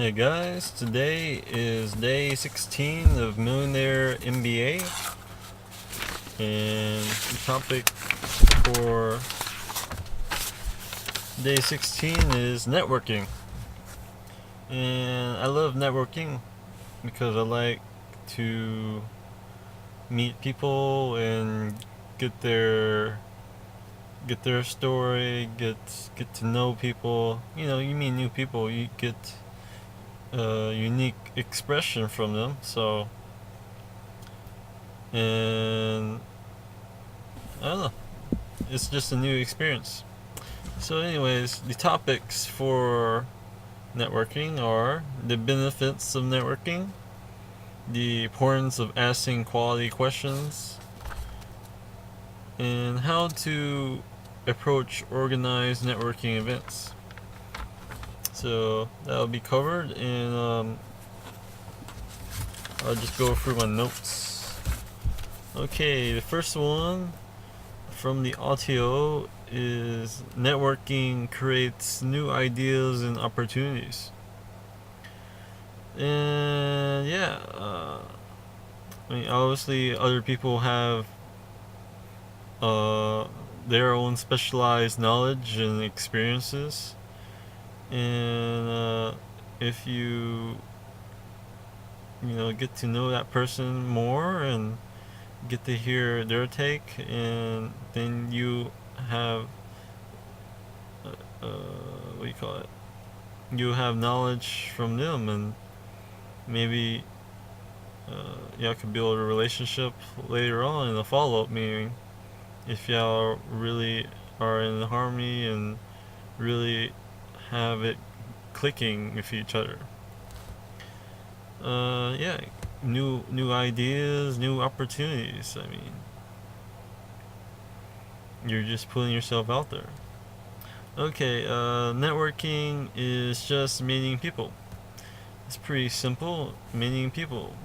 Hey guys, today is day 16 of Millionaire MBA, and the topic for day 16 is networking. And I love networking because I like to meet people and get their story, get to know people. You know, you meet new people, you get a unique expression from them. So, and I don't know, it's just a new experience. So, anyways, the topics for networking are the benefits of networking, the importance of asking quality questions, and how to approach organized networking events. So, that'll be covered, and I'll just go through my notes. Okay, the first one from the audio is networking creates new ideas and opportunities. And yeah, I mean, obviously, other people have uh, their own specialized knowledge and experiences, and if you get to know that person more and get to hear their take, and then you have what do you call it? You have knowledge from them, and maybe y'all could build a relationship later on in a follow-up meeting if y'all really are in harmony and really have it clicking with each other. Yeah, new ideas, new opportunities. I mean, you're just putting yourself out there. Okay, networking is just meeting people. It's pretty simple, meeting people.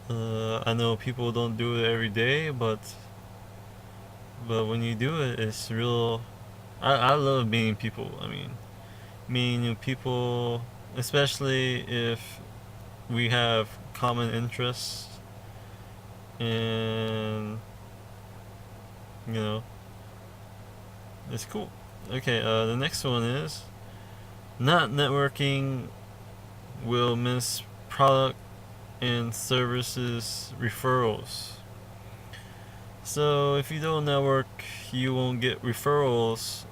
I mean, I know people don't do it every day, but when you do it, it's real. I love meeting people. I mean, meeting new people, especially if we have common interests, and you know, it's cool. Okay, the next one is not networking will miss product and services referrals. So if you don't network, you won't get referrals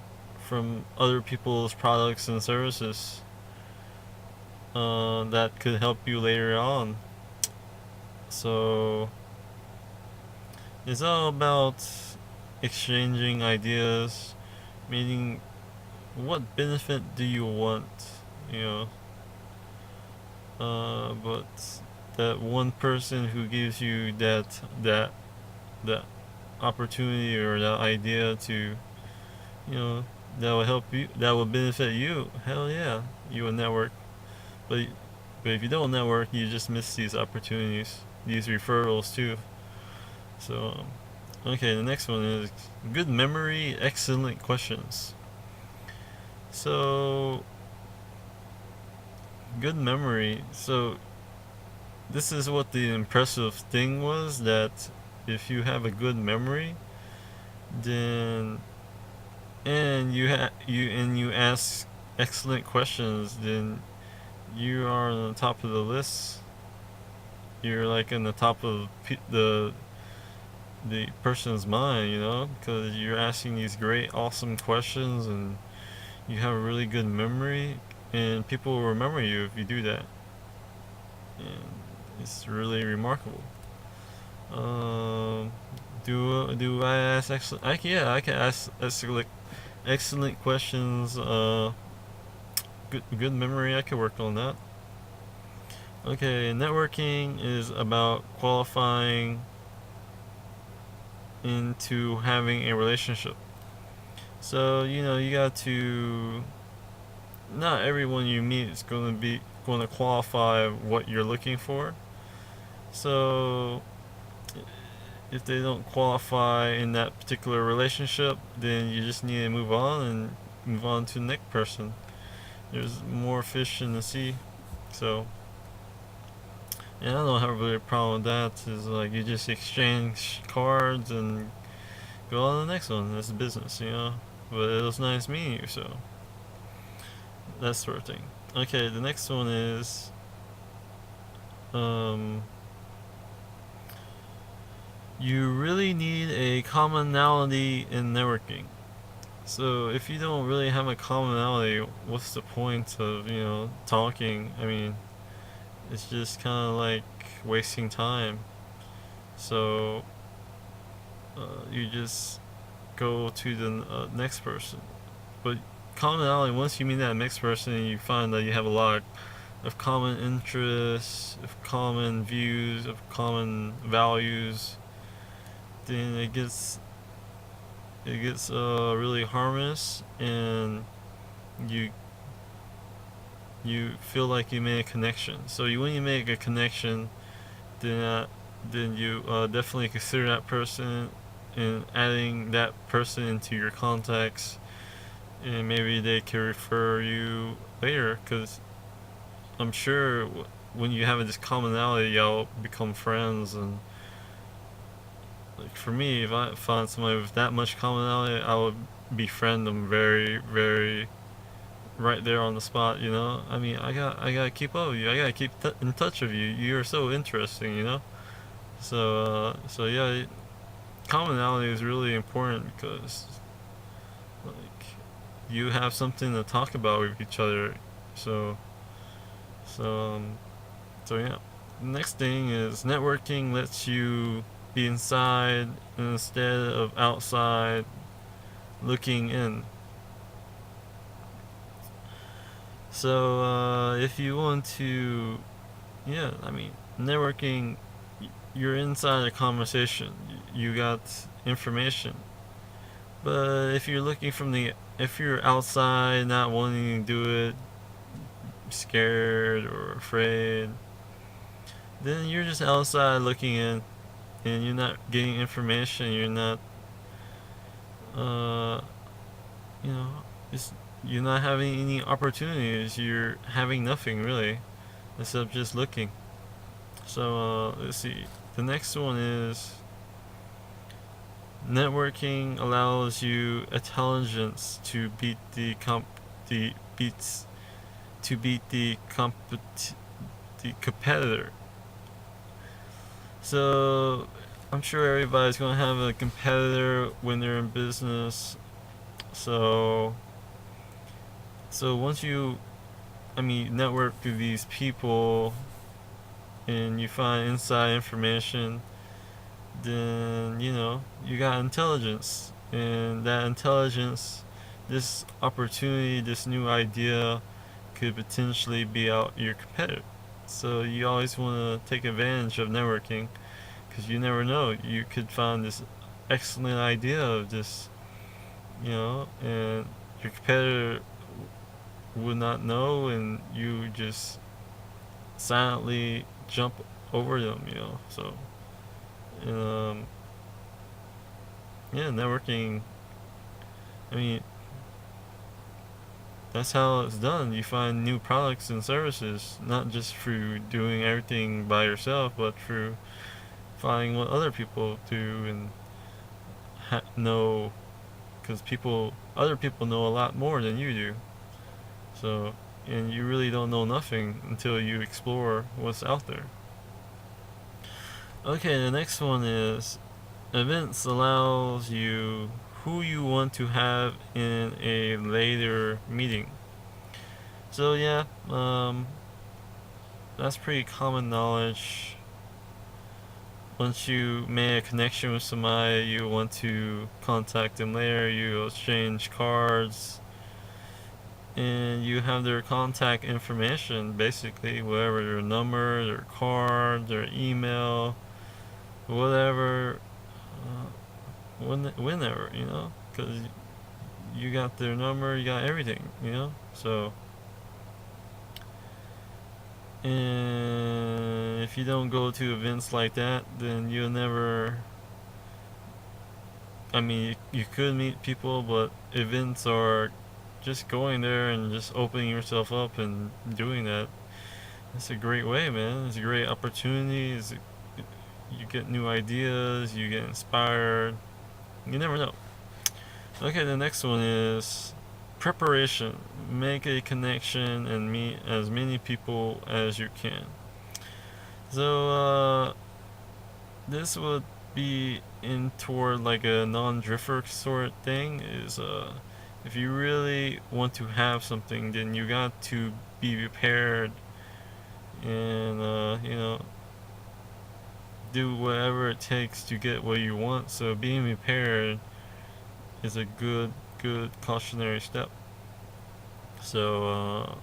from other people's products and services that could help you later on. So it's all about exchanging ideas, meaning what benefit do you want, you know? But that one person who gives you that opportunity or that idea to, you know, that will help you, that will benefit you. Hell yeah, you will network. But but if you don't network, you just miss these opportunities, these referrals too. So okay, the next one is good memory, excellent questions. So good memory. So this is what the impressive thing was, that if you have a good memory, then you ask excellent questions, then you are on the top of the list. You're like in the top of the person's mind, you know, because you're asking these great, awesome questions, and you have a really good memory, and people will remember you if you do that. And it's really remarkable. Um, do I ask excellent? I can ask excellent questions. Good memory. I can work on that. Okay, networking is about qualifying into having a relationship. So you got to. Not everyone you meet is going to qualify what you're looking for. So if they don't qualify in that particular relationship, then you just need to move on, and move on to the next person. There's more fish in the sea. So, and I don't have really a problem with that. Is like you just exchange cards and go on to the next one. That's business, you know. But it was nice meeting you, so that sort of thing. Okay, the next one is um, you really need a commonality in networking. So if you don't really have a commonality, what's the point of talking? I mean, it's just kind of like wasting time. So you just go to the next person. But commonality, once you meet that next person, and you find that you have a lot of common interests, of common views, of common values, then it gets really harmless, and you you feel like you made a connection. So when you make a connection, then you definitely consider that person and adding that person into your contacts, and maybe they can refer you later. Because I'm sure when you have this commonality, y'all become friends. And like for me, if I find somebody with that much commonality, I would befriend them very, very right there on the spot. I mean, I gotta keep up with you. I gotta keep in touch with you. You're so interesting. So yeah, commonality is really important because like you have something to talk about with each other. So so so yeah. The next thing is networking lets you be inside instead of outside looking in. So if you want to, yeah, I mean, networking, you're inside a conversation. You got information. But if you're outside, not wanting to do it, scared or afraid, then you're just outside looking in, and you're not getting information. You're not, uh, you know, it's, you're not having any opportunities. You're having nothing really, except just looking. So let's see. The next one is networking allows you intelligence to beat the beats to beat the competitor. So I'm sure everybody's gonna have a competitor when they're in business. So once you, I mean, network through these people and you find inside information, then you got intelligence, and that intelligence, this opportunity, this new idea could potentially be out your competitor. So you always want to take advantage of networking, because you never know, you could find this excellent idea of this, and your competitor would not know, and you just silently jump over them. So um, yeah, networking, I mean, that's how it's done. You find new products and services, not just through doing everything by yourself, but through finding what other people do and know, because other people know a lot more than you do. So, and you really don't know nothing until you explore what's out there. Okay, the next one is events allows you who you want to have in a later meeting. So yeah, that's pretty common knowledge. Once you make a connection with somebody, you want to contact them later. You exchange cards, and you have their contact information, basically, whatever, their number, their card, their email, whatever, whenever, because you got their number, you got everything. So, and if you don't go to events like that, then you'll never. I mean, you could meet people, but events are just going there and just opening yourself up and doing that, it's a great way, man. It's a great opportunity. You get new ideas, you get inspired. You never know. Okay, the next one is preparation. Make a connection and meet as many people as you can. So, this would be in toward like a non-drifter sort of thing. Is if you really want to have something, then you got to be prepared and do whatever it takes to get what you want. So being prepared is a good cautionary step. So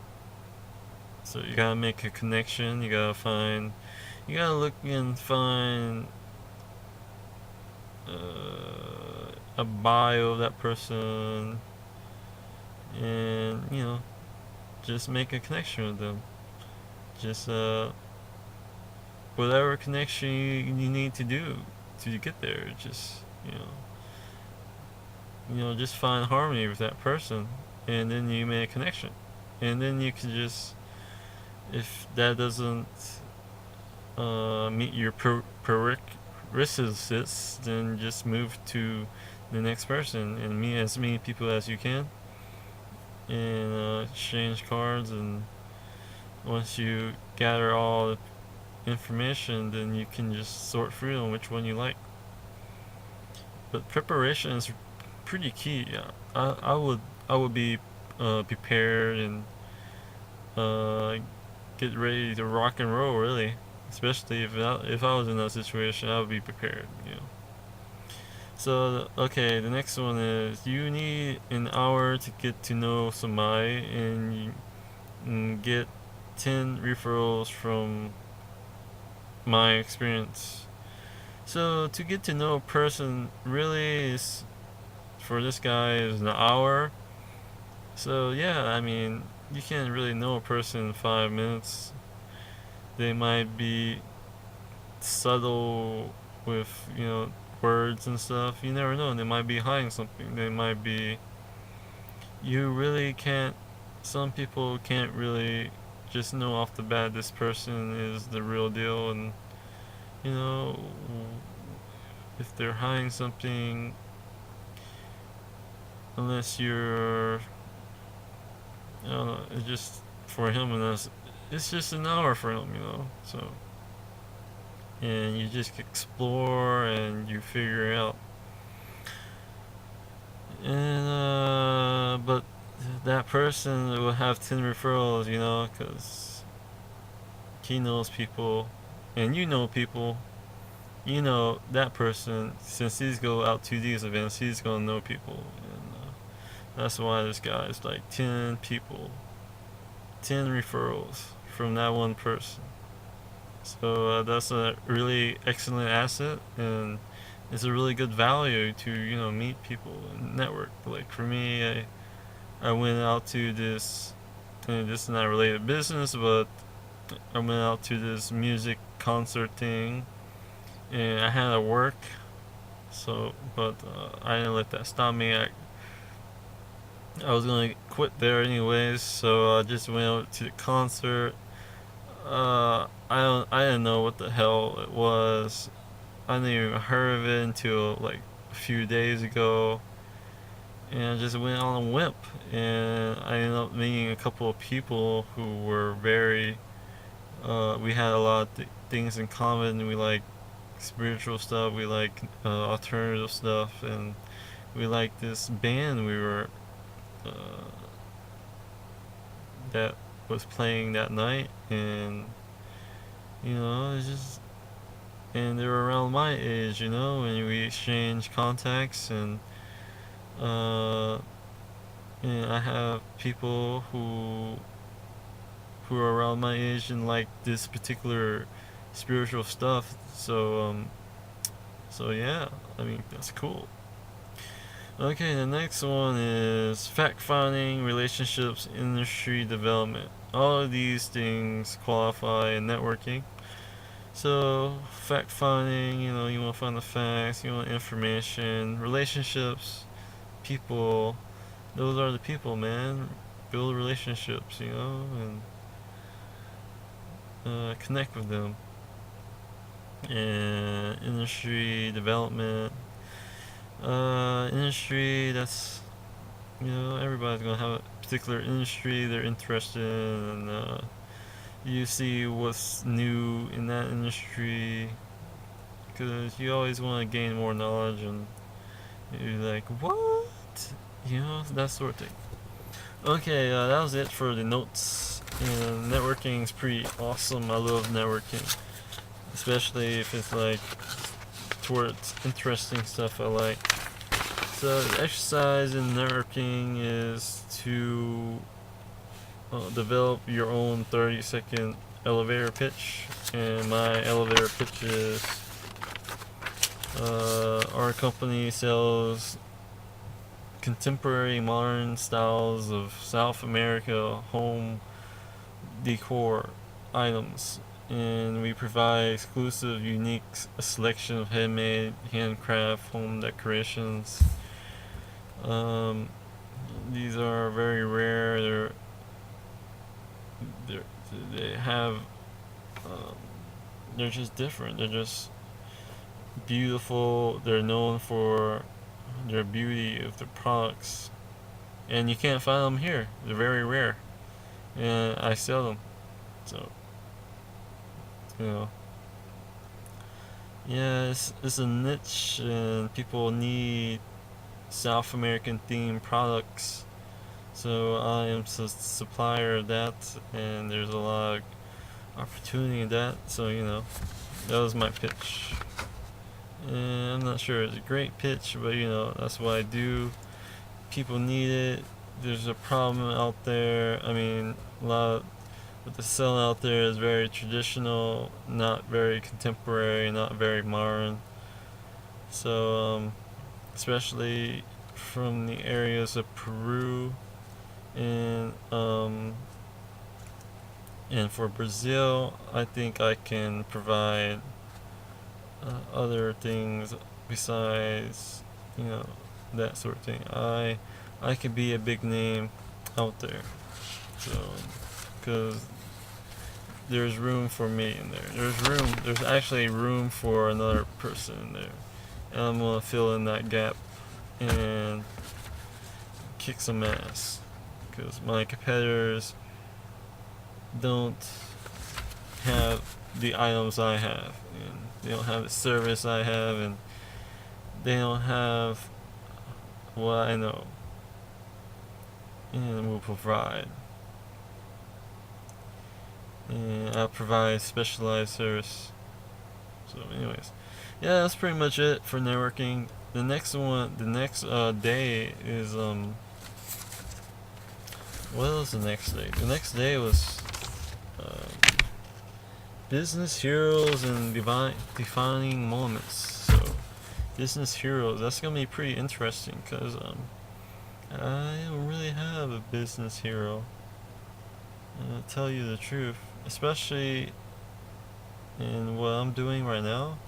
so you gotta make a connection. You gotta look and find a bio of that person, and just make a connection with them. Just whatever connection you need to do to get there. Just just find harmony with that person, and then you make a connection, and then you can just, if that doesn't meet your prerequisites, then just move to the next person and meet as many people as you can, and exchange cards. And once you gather all the information, then you can just sort through on which one you like. But preparation is pretty key. Yeah, I would be prepared and uh, get ready to rock and roll. Really, especially if I was in that situation, I would be prepared. So okay, the next one is you need an hour to get to know somebody, and you get 10 referrals from my experience. So to get to know a person really is, for this guy, is an hour. So yeah, I mean, you can't really know a person in 5 minutes. They might be subtle with words and stuff. You never know. They might be hiding something. They might be. You really can't. Some people can't really just know off the bat this person is the real deal, and you know if they're hiding something, unless you're, I don't know, it's just for him, and it's just an hour for him, so, and you just explore and you figure it out. And but that person will have 10 referrals, because he knows people, and you know people. That person, since he's go out to these events, he's gonna know people, and that's why this guy is like 10 people, 10 referrals from that one person. So that's a really excellent asset, and it's a really good value to meet people and network. Like for me, I went out to this. This is not related to business, but I went out to this music concert thing, and I had to work. So, but I didn't let that stop me. I was gonna quit there anyways, so I just went out to the concert. I didn't know what the hell it was. I didn't even heard of it until like a few days ago, and I just went on a whip, and I ended up meeting a couple of people who were very. We had a lot of things in common. We like spiritual stuff. We like alternative stuff, and we like this band we were uh, that was playing that night, and it's just, and they were around my age, and we exchanged contacts, uh, and I have people who are around my age and like this particular spiritual stuff. So yeah, I mean that's cool. Okay, the next one is fact finding, relationships, industry development. All of these things qualify in networking. So, fact finding, you want to find the facts, you want information, relationships, people, those are the people, man. Build relationships, and connect with them. And industry development, industry that's, everybody's gonna have a particular industry they're interested in, and you see what's new in that industry, because you always want to gain more knowledge, and you're like, what? That sort of thing. Okay, that was it for the notes. And networking is pretty awesome. I love networking, especially if it's like towards interesting stuff I like. So the exercise in networking is to develop your own 30-second elevator pitch. And my elevator pitch is our company sells contemporary modern styles of South America home decor items, and we provide exclusive, unique selection of handmade, handcraft home decorations. Um, these are very rare. They're they have um, they're just different. They're just beautiful. They're known for their beauty of their products, and you can't find them here. They're very rare, and I sell them. So you know, yeah, it's a niche, and people need South American themed products. So I am supplier of that, and there's a lot of opportunity in that. So that was my pitch. And I'm not sure it's a great pitch, but that's what I do. People need it. There's a problem out there. I mean, a lot of what they're selling out there is very traditional, not very contemporary, not very modern. So, especially from the areas of Peru and for Brazil, I think I can provide other things besides that sort of thing. I could be a big name out there, so because there's room for me in there. There's actually room for another person in there, and I'm gonna fill in that gap and kick some ass, because my competitors don't have the items I have, and they don't have the service I have, and they don't have what I know and will provide. And I provide specialized service. So, anyways, yeah, that's pretty much it for networking. The next day is what was the next day? The next day was business heroes and defining moments. So, business heroes, that's gonna be pretty interesting, because I don't really have a business hero. To tell you the truth, especially in what I'm doing right now.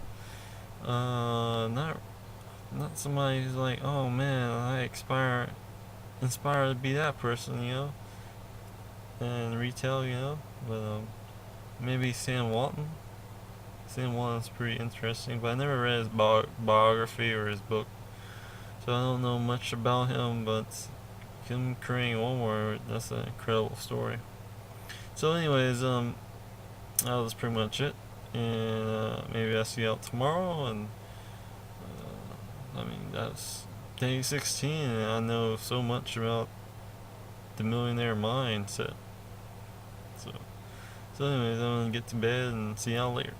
Not somebody who's like, oh man, I inspired to be that person, and retail, but maybe Sam Walton. Sam Walton's pretty interesting, but I never read his biography or his book, so I don't know much about him. But him creating Walmart, that's an incredible story. So, anyways, that was pretty much it, and maybe I'll see you out tomorrow. And I mean, that's day 16, and I know so much about the millionaire mindset. So anyways, I'm gonna get to bed and see y'all later.